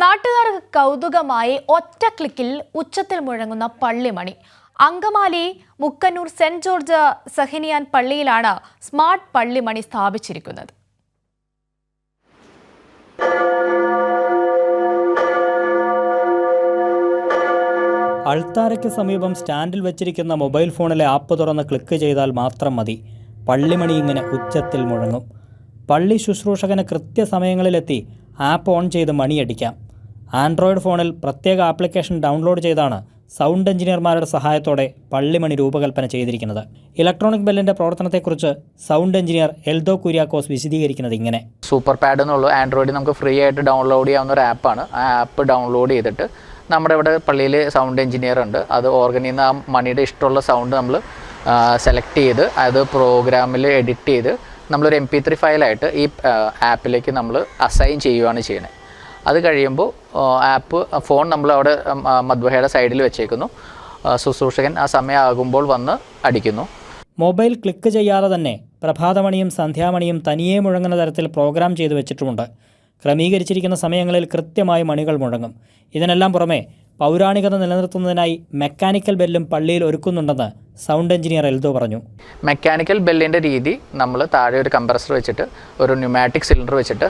നാട്ടുകാർക്ക് കൗതുകമായി ഒറ്റ ക്ലിക്കിൽ ഉച്ചത്തിൽ മുഴങ്ങുന്ന പള്ളിമണി. അങ്കമാലി മുക്കന്നൂർ സെന്റ് ജോർജ് സഹനിയാൻ പള്ളിയിലാണ് സ്മാർട്ട് പള്ളിമണി സ്ഥാപിച്ചിരിക്കുന്നത്. അൾത്താരയ്ക്ക് സമീപം സ്റ്റാൻഡിൽ വെച്ചിരിക്കുന്ന മൊബൈൽ ഫോണിലെ ആപ്പ് തുറന്ന് ക്ലിക്ക് ചെയ്താൽ മാത്രം മതി, പള്ളിമണി ഇങ്ങനെ ഉച്ചത്തിൽ മുഴങ്ങും. പള്ളി ശുശ്രൂഷകന് കൃത്യസമയങ്ങളിലെത്തി ആപ്പ് ഓൺ ചെയ്ത് മണിയടിക്കാം. ആൻഡ്രോയിഡ് ഫോണിൽ പ്രത്യേക ആപ്ലിക്കേഷൻ ഡൗൺലോഡ് ചെയ്താണ് സൗണ്ട് എഞ്ചിനീയർമാരുടെ സഹായത്തോടെ പള്ളിമണി രൂപകൽപ്പന ചെയ്തിരിക്കുന്നത്. ഇലക്ട്രോണിക് ബെല്ലിൻ്റെ പ്രവർത്തനത്തെക്കുറിച്ച് സൗണ്ട് എഞ്ചിനീയർ എൽദോ കുര്യാക്കോസ് വിശദീകരിക്കുന്നത് ഇങ്ങനെ: സൂപ്പർ പാഡ് എന്നുള്ള ആൻഡ്രോയിഡ് നമുക്ക് ഫ്രീ ആയിട്ട് ഡൗൺലോഡ് ചെയ്യാവുന്ന ഒരു ആപ്പാണ്. ആ ആപ്പ് ഡൗൺലോഡ് ചെയ്തിട്ട് നമ്മുടെ ഇവിടെ പള്ളിയിൽ സൗണ്ട് എഞ്ചിനീയർ ഉണ്ട്. അത് ഓർഗനിൽ നിന്ന് ആ മണിയുടെ ഇഷ്ടമുള്ള സൗണ്ട് നമ്മൾ സെലക്ട് ചെയ്ത് അത് പ്രോഗ്രാമിൽ എഡിറ്റ് ചെയ്ത് നമ്മളൊരു MP3 ഫയലായിട്ട് ഈ ആപ്പിലേക്ക് നമ്മൾ അസൈൻ ചെയ്യുകയാണ് ചെയ്യുന്നത്. അത് കഴിയുമ്പോൾ ഫോൺ നമ്മൾ അവിടെ മദ്ബഹയുടെ സൈഡിൽ വെച്ചേക്കുന്നു. ശുശ്രൂഷകൻ ആ സമയമാകുമ്പോൾ വന്ന് അടിക്കുന്നു. മൊബൈൽ ക്ലിക്ക് ചെയ്യാതെ തന്നെ പ്രഭാതമണിയും സന്ധ്യാമണിയും തനിയെ മുഴങ്ങുന്ന തരത്തിൽ പ്രോഗ്രാം ചെയ്തു വെച്ചിട്ടുമുണ്ട്. ക്രമീകരിച്ചിരിക്കുന്ന സമയങ്ങളിൽ കൃത്യമായി മണികൾ മുഴങ്ങും. ഇതിനെല്ലാം പുറമെ പൗരാണികത നിലനിർത്തുന്നതിനായി മെക്കാനിക്കൽ ബെല്ലും പള്ളിയിൽ ഒരുക്കുന്നുണ്ടെന്ന് സൗണ്ട് എഞ്ചിനീയർ എൽദോ പറഞ്ഞു. മെക്കാനിക്കൽ ബെല്ലിൻ്റെ രീതി നമ്മൾ താഴെ ഒരു കംപ്രസർ വെച്ചിട്ട് ഒരു ന്യൂമാറ്റിക് സിലിണ്ടർ വെച്ചിട്ട്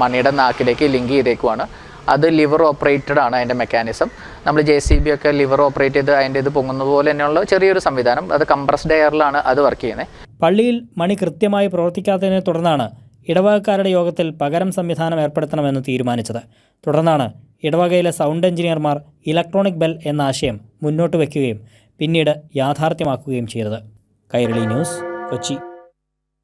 മണിയുടെ നാക്കിലേക്ക് ലിങ്ക് ചെയ്തേക്കുവാണ്. അത് ലിവർ ഓപ്പറേറ്റഡ് ആണ് അതിൻ്റെ മെക്കാനിസം. നമ്മൾ JCB ഒക്കെ ലിവർ ഓപ്പറേറ്റ് ചെയ്ത് അതിൻ്റെ ഇത് പൊങ്ങുന്നത് പോലെ തന്നെയുള്ള ചെറിയൊരു സംവിധാനം. അത് കംപ്രസ്ഡ് എയറിലാണ് അത് വർക്ക് ചെയ്യുന്നത്. പള്ളിയിൽ മണി കൃത്യമായി പ്രവർത്തിക്കാത്തതിനെ തുടർന്നാണ് ഇടവകക്കാരുടെ യോഗത്തിൽ പകരം സംവിധാനം ഏർപ്പെടുത്തണമെന്ന് തീരുമാനിച്ചത്. തുടർന്നാണ് ഇടവകയിലെ സൗണ്ട് എഞ്ചിനീയർമാർ ഇലക്ട്രോണിക് ബെൽ എന്ന ആശയം മുന്നോട്ട് വയ്ക്കുകയും പിന്നീട് യാഥാർത്ഥ്യമാക്കുകയും ചെയ്തത്. കൈരളി ന്യൂസ്, കൊച്ചി.